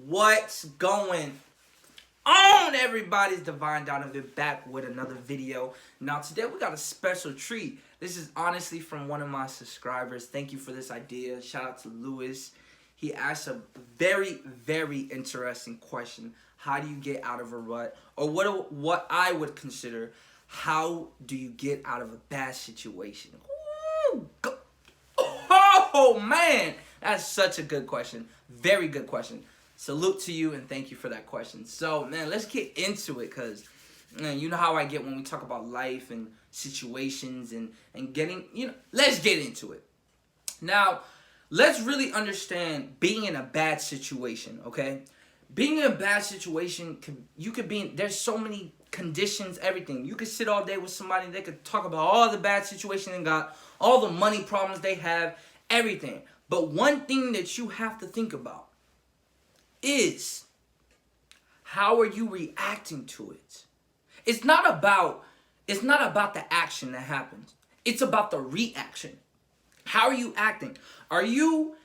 What's going on, everybody? It's Divine Donovan back with another video. Now today we got a special treat. This is honestly from one of my subscribers. Thank you for this idea. Shout out to Lewis. He asked a very, very interesting question. How do you get out of a rut? Or what I would consider, how do you get out of a bad situation? Ooh, oh man, that's such a good question. Very good question. Salute to you and thank you for that question. So, man, let's get into it because, man, you know how I get when we talk about life and situations and getting, let's get into it. Now, let's really understand being in a bad situation, okay? Being in a bad situation, you could be in, there's so many conditions, everything. You could sit all day with somebody and they could talk about all the bad situation they got, all the money problems they have, everything. But one thing that you have to think about is how are you reacting to it? It's not about the action that happens. It's about the reaction. How are you acting? Are you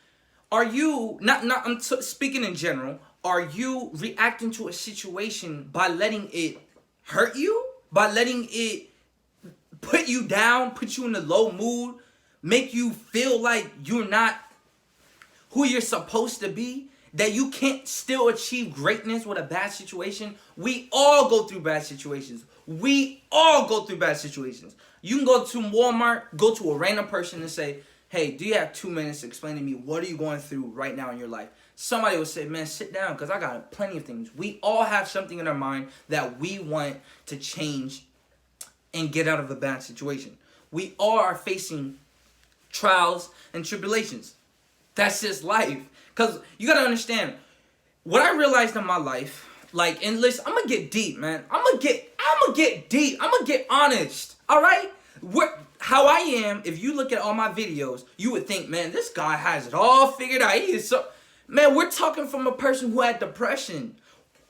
not I'm speaking in general, are you reacting to a situation by letting it hurt you? By letting it put you down, put you in a low mood, make you feel like you're not who you're supposed to be? That you can't still achieve greatness with a bad situation? We all go through bad situations. We all go through bad situations. You can go to Walmart, go to a random person and say, hey, do you have 2 minutes to explain to me what are you going through right now in your life? Somebody will say, man, sit down because I got plenty of things. We all have something in our mind that we want to change and get out of a bad situation. We all are facing trials and tribulations. That's just life. Because you got to understand, what I realized in my life, like, and listen, I'm going to get deep, man. I'm going to get deep. I'm going to get honest. All right? How I am, if you look at all my videos, you would think, man, this guy has it all figured out. He is so... Man, we're talking from a person who had depression,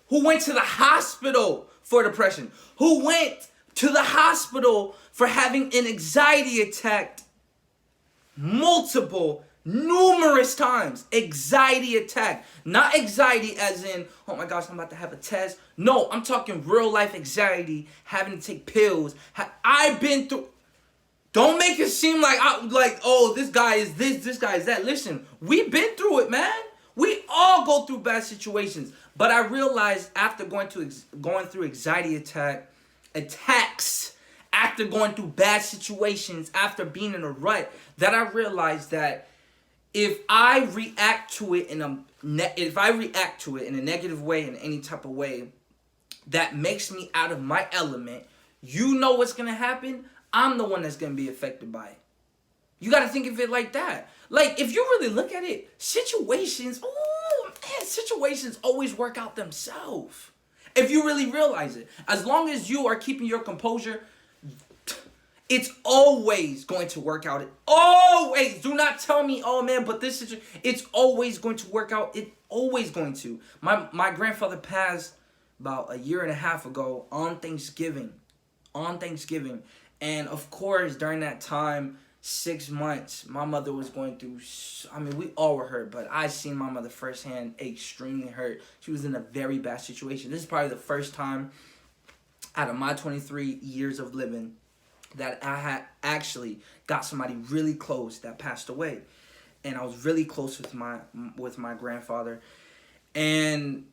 who went to the hospital for depression, who went to the hospital for having an anxiety attack numerous times. Anxiety attack. Not anxiety as in, oh my gosh, I'm about to have a test. No, I'm talking real life anxiety, having to take pills. I've been through... Don't make it seem like, oh, this guy is this guy is that. Listen, we've been through it, man. We all go through bad situations. But I realized after going through anxiety attacks, after going through bad situations, after being in a rut, that I realized that if I react to it in a negative way, in any type of way, that makes me out of my element, you know what's gonna happen? I'm the one that's gonna be affected by it. You gotta think of it like that. Like, if you really look at it, situations always work out themselves. If you really realize it. As long as you are keeping your composure, it's always going to work out. Always. Do not tell me, oh man, but this situation, it's always going to work out. It's always going to. My grandfather passed about 1.5 years ago on Thanksgiving. And of course, during that time, 6 months, my mother was going through, we all were hurt, but I seen my mother firsthand extremely hurt. She was in a very bad situation. This is probably the first time out of my 23 years of living that I had actually got somebody really close that passed away. And I was really close with my grandfather. And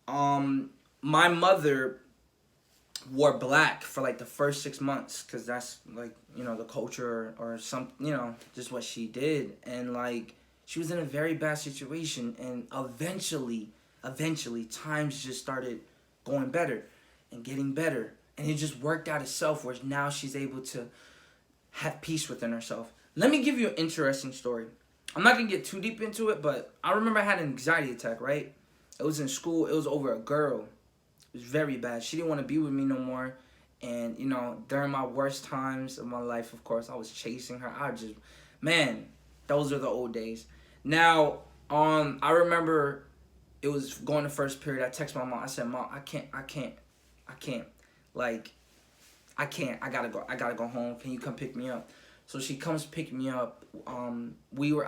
my mother wore black for like the first 6 months because that's like, the culture or some, just what she did. And like, she was in a very bad situation. And eventually times just started going better and getting better. And it just worked out itself where now she's able to have peace within herself. Let me give you an interesting story. I'm not going to get too deep into it, but I remember I had an anxiety attack, right? It was in school. It was over a girl. It was very bad. She didn't want to be with me no more. And, during my worst times of my life, of course, I was chasing her. Those are the old days. Now, I remember it was going to first period. I texted my mom. I said, Mom, I can't. Like, I can't. I gotta go home. Can you come pick me up? So she comes pick me up. I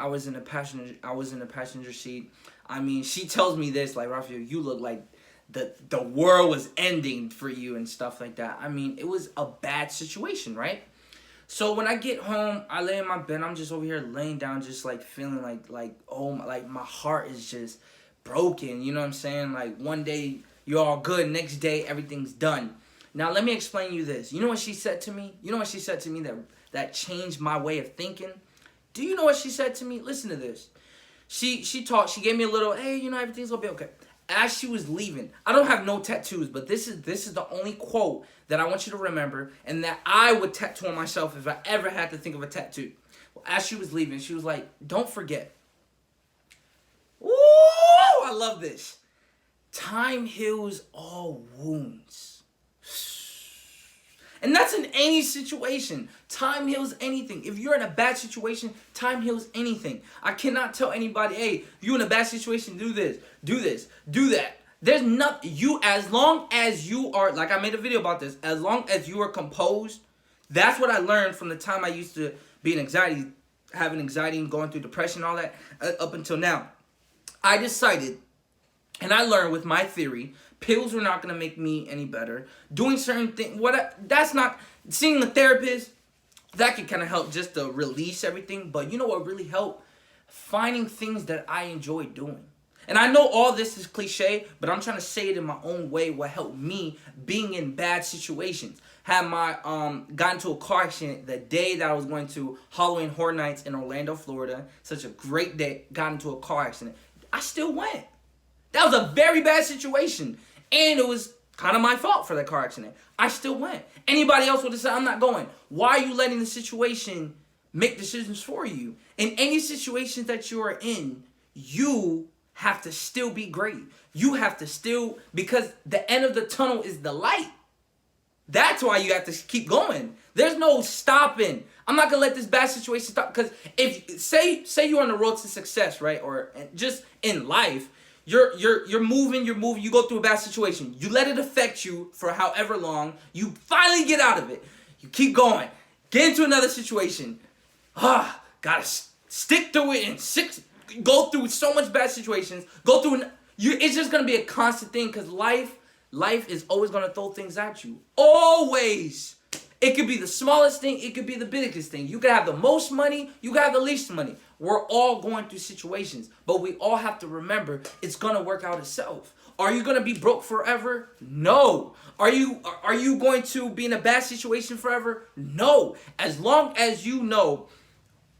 was in the passenger seat. I mean, she tells me this, like, Raphael, you look like the world was ending for you and stuff like that. I mean, it was a bad situation, right? So when I get home, I lay in my bed. I'm just over here laying down, just like feeling like my heart is just broken. You know what I'm saying? Like, one day you're all good, next day everything's done. Now let me explain you this. You know what she said to me? You know what she said to me that changed my way of thinking? Do you know what she said to me? Listen to this. She gave me a little, hey, you know, everything's gonna be okay. As she was leaving, I don't have no tattoos, but this is the only quote that I want you to remember, and that I would tattoo on myself if I ever had to think of a tattoo. Well, as she was leaving, she was like, don't forget. Ooh, I love this. Time heals all wounds. And that's in any situation. Time heals anything. If you're in a bad situation, time heals anything. I cannot tell anybody, hey, you in a bad situation, do this, do that. There's nothing, as long as you are, like I made a video about this, as long as you are composed, that's what I learned from the time I used to be having anxiety and going through depression, all that, up until now. I decided, and I learned with my theory, pills were not going to make me any better. Doing certain things, that's not, seeing a therapist, that can kind of help just to release everything. But you know what really helped? Finding things that I enjoy doing. And I know all this is cliche, but I'm trying to say it in my own way, what helped me being in bad situations. Had got into a car accident the day that I was going to Halloween Horror Nights in Orlando, Florida. Such a great day. Got into a car accident. I still went. That was a very bad situation. And it was kind of my fault for that car accident. I still went. Anybody else would have said, I'm not going. Why are you letting the situation make decisions for you? In any situations that you are in, you have to still be great. You have to still, because the end of the tunnel is the light. That's why you have to keep going. There's no stopping. I'm not gonna let this bad situation stop. Because if say you're on the road to success, right, or just in life, you're moving. You go through a bad situation. You let it affect you for however long. You finally get out of it. You keep going. Get into another situation. Gotta stick through it and go through so much bad situations. It's just gonna be a constant thing, because life is always gonna throw things at you. Always. It could be the smallest thing. It could be the biggest thing. You could have the most money. You could have the least money. We're all going through situations, but we all have to remember it's gonna work out itself. Are you gonna be broke forever? No. Are you going to be in a bad situation forever? No. As long as you know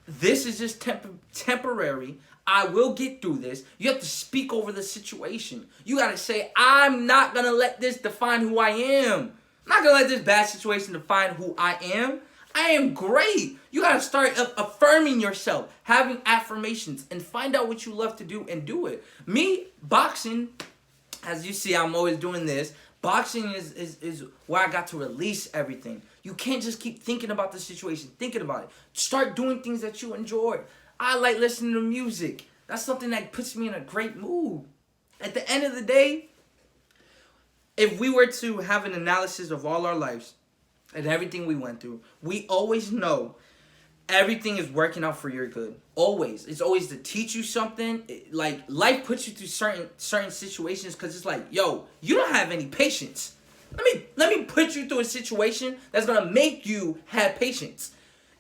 this is just temporary, I will get through this. You have to speak over the situation. You gotta say, I'm not gonna let this define who I am. I'm not gonna let this bad situation define who I am. I am great. You gotta start affirming yourself, having affirmations, and find out what you love to do and do it. Me, boxing, as you see, I'm always doing this. Boxing is where I got to release everything. You can't just keep thinking about the situation, thinking about it. Start doing things that you enjoy. I like listening to music. That's something that puts me in a great mood. At the end of the day, if we were to have an analysis of all our lives and everything we went through, we always know everything is working out for your good. Always. It's always to teach you something. Like, life puts you through certain situations because it's like, yo, you don't have any patience. Let me put you through a situation that's going to make you have patience.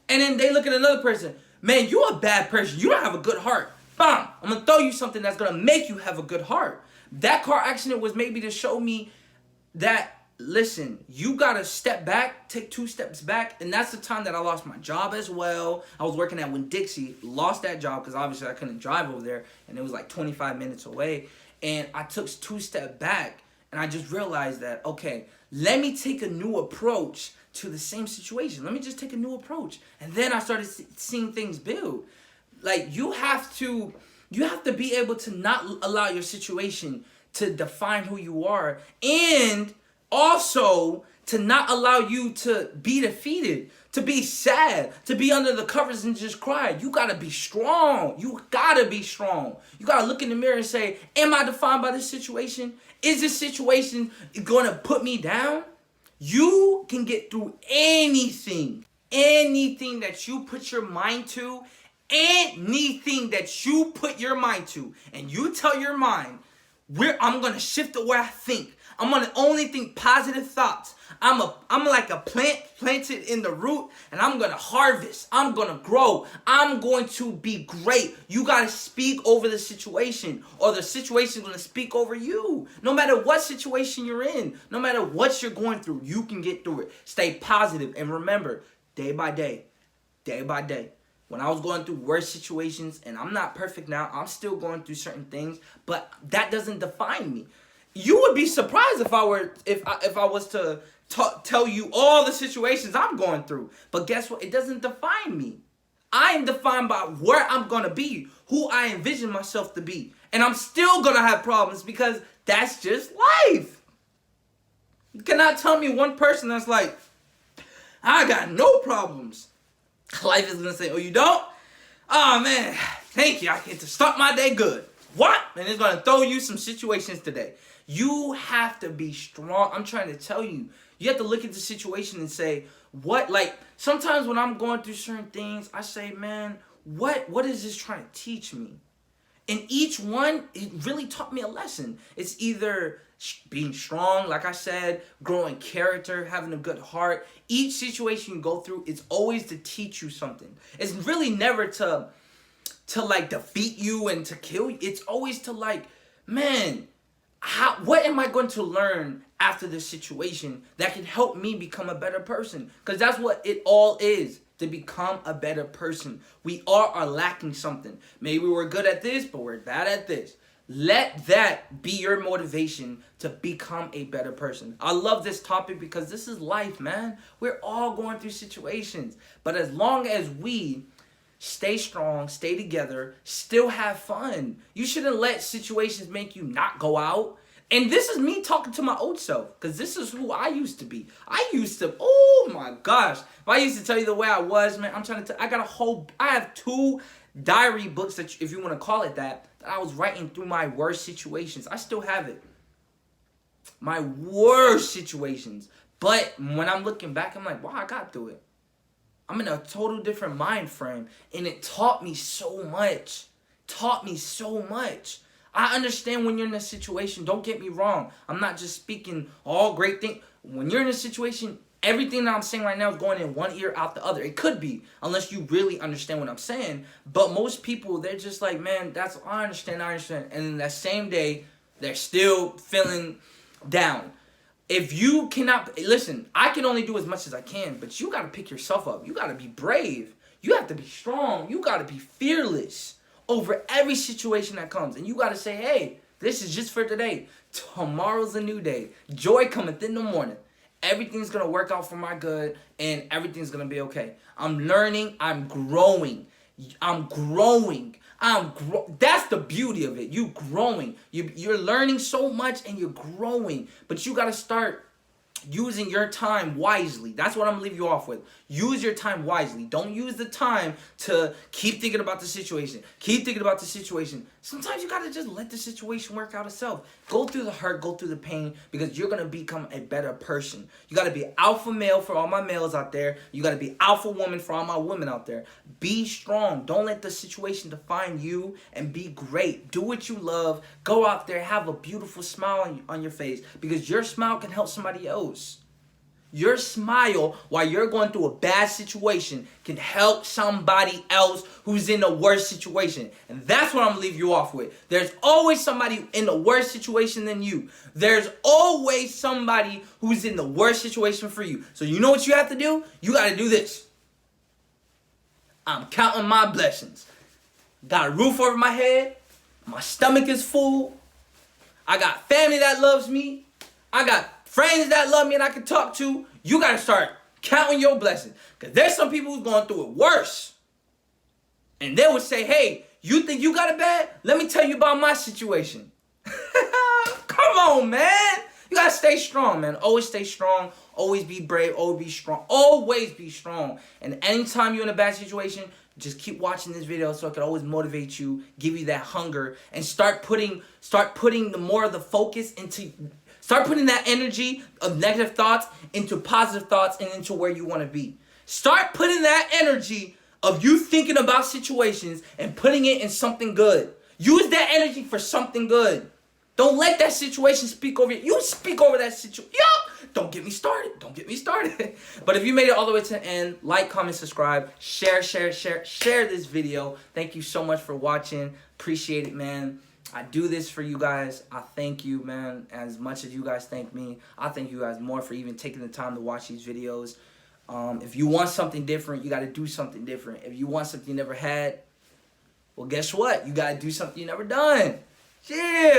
And then they look at another person. Man, you're a bad person. You don't have a good heart. Bam! I'm going to throw you something that's going to make you have a good heart. That car accident was maybe to show me that, listen, you got to step back, take 2 steps back. And that's the time that I lost my job as well. I was working at Winn-Dixie, lost that job because obviously I couldn't drive over there. And it was like 25 minutes away. And I took 2 steps back. And I just realized that, okay, let me take a new approach to the same situation. Let me just take a new approach. And then I started seeing things build. Like, you have to be able to not allow your situation to define who you are. And also to not allow you to be defeated, to be sad, to be under the covers and just cry. You gotta be strong. You gotta be strong. You gotta look in the mirror and say, am I defined by this situation? Is this situation gonna put me down? You can get through anything. anything that you put your mind to, anything that you put your mind to, and you tell your mind, I'm gonna shift the way I think. I'm gonna only think positive thoughts. I'm like a plant planted in the root, and I'm gonna harvest. I'm gonna grow. I'm going to be great. You gotta speak over the situation, or the situation's gonna speak over you. No matter what situation you're in, no matter what you're going through, you can get through it. Stay positive, and remember, day by day, when I was going through worse situations, and I'm not perfect now, I'm still going through certain things, but that doesn't define me. You would be surprised if I was to tell you all the situations I'm going through. But guess what? It doesn't define me. I am defined by where I'm going to be, who I envision myself to be. And I'm still going to have problems because that's just life. You cannot tell me one person that's like, I got no problems. Life is going to say, oh, you don't? Oh, man, thank you. I get to start my day good. What? And it's going to throw you some situations today. You have to be strong. I'm trying to tell you. You have to look at the situation and say, what? Like, sometimes when I'm going through certain things, I say, man, what is this trying to teach me? And each one, it really taught me a lesson. It's either being strong, like I said, growing character, having a good heart. Each situation you go through, it's always to teach you something. It's really never to like defeat you and to kill you. It's always to like, man, what am I going to learn after this situation that can help me become a better person? Because that's what it all is, to become a better person. We all are lacking something. Maybe we're good at this, but we're bad at this. Let that be your motivation to become a better person. I love this topic because this is life, man. We're all going through situations. But as long as we stay strong, stay together, still have fun. You shouldn't let situations make you not go out. And this is me talking to my old self, because this is who I used to be. Oh my gosh. If I used to tell you the way I was, man, I have 2 diary books, that if you want to call it that I was writing through my worst situations. I still have it. My worst situations. But when I'm looking back, I'm like, wow, I got through it. I'm in a total different mind frame, and it taught me so much. I understand when you're in a situation, don't get me wrong. I'm not just speaking all great things. When you're in a situation, everything that I'm saying right now is going in one ear, out the other. It could be, unless you really understand what I'm saying. But most people, they're just like, man, I understand. And then that same day, they're still feeling down. If you cannot, listen, I can only do as much as I can, but you got to pick yourself up. You got to be brave. You have to be strong. You got to be fearless over every situation that comes. And you got to say, hey, this is just for today. Tomorrow's a new day. Joy cometh in the morning. Everything's going to work out for my good, and everything's going to be okay. I'm learning. I'm growing. That's the beauty of it. You growing. You're learning so much, and you're growing. But you got to start using your time wisely. That's what I'm going to leave you off with. Use your time wisely. Don't use the time to keep thinking about the situation. Sometimes you got to just let the situation work out itself. Go through the hurt, go through the pain, because you're going to become a better person. You got to be alpha male for all my males out there. You got to be alpha woman for all my women out there. Be strong. Don't let the situation define you, and be great. Do what you love. Go out there. Have a beautiful smile on your face, because your smile can help somebody else. Your smile while you're going through a bad situation can help somebody else who's in a worse situation. And that's what I'm going to leave you off with. There's always somebody in a worse situation than you. There's always somebody who's in the worst situation for you. So you know what you have to do? You got to do this. I'm counting my blessings. Got a roof over my head. My stomach is full. I got family that loves me. I got friends that love me and I can talk to. You got to start counting your blessings. Because there's some people who's going through it worse. And they would say, hey, you think you got it bad? Let me tell you about my situation. Come on, man. You got to stay strong, man. Always stay strong. Always be brave. Always be strong. Always be strong. And anytime you're in a bad situation, just keep watching this video so it can always motivate you, give you that hunger, and start putting the more of the focus into... Start putting that energy of negative thoughts into positive thoughts and into where you want to be. Start putting that energy of you thinking about situations and putting it in something good. Use that energy for something good. Don't let that situation speak over you. You speak over that situation. Yo! Don't get me started. Don't get me started. But if you made it all the way to the end, like, comment, subscribe, share this video. Thank you so much for watching. Appreciate it, man. I do this for you guys. I thank you, man. As much as you guys thank me, I thank you guys more for even taking the time to watch these videos. If you want something different, you got to do something different. If you want something you never had, well, guess what? You got to do something you never done. Yeah.